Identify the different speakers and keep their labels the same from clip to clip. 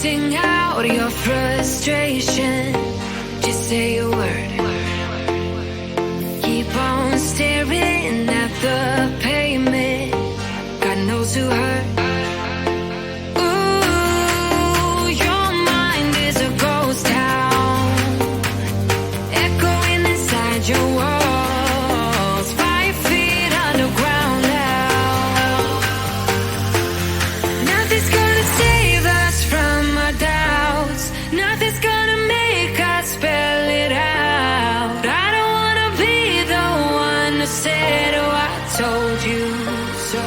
Speaker 1: Sing out your frustration. Just say a word. Keep on staring at the pavement. God knows who hurt. Ooh, your mind is a ghost town, echoing inside your walls. 5 feet underground now. Nothing's gonna save us from our doubts. Nothing's gonna make us spell it out. I don't wanna be the one who said, oh, I told you so.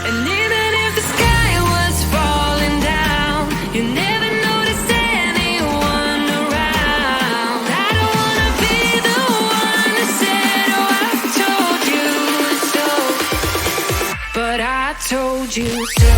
Speaker 1: And even if the sky was falling down, you never noticed anyone around. I don't wanna be the one who said, oh, I told you so. But I told you so.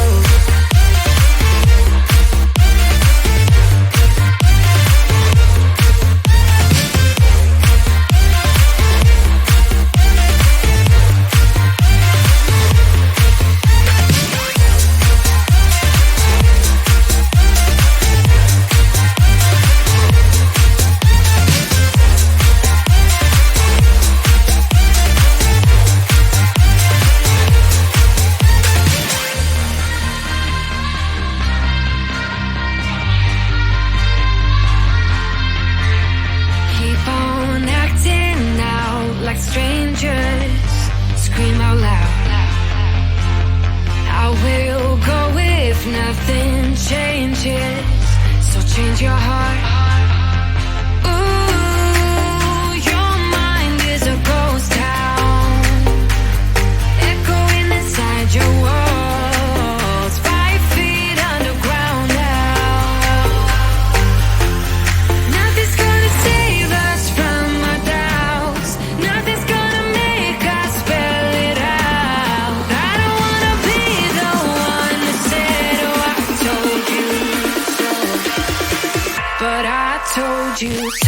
Speaker 1: Keep on acting out like strangers. Scream out loud. I will go if nothing changes. So change your heart. Ooh, your mind is a ghost town, echoing inside your walls. 5 feet underground now. Nothing's gonna save us from our doubts. Nothing's gonna make us spell it out. I don't wanna be the one who said, oh, I told you so. But I told you so.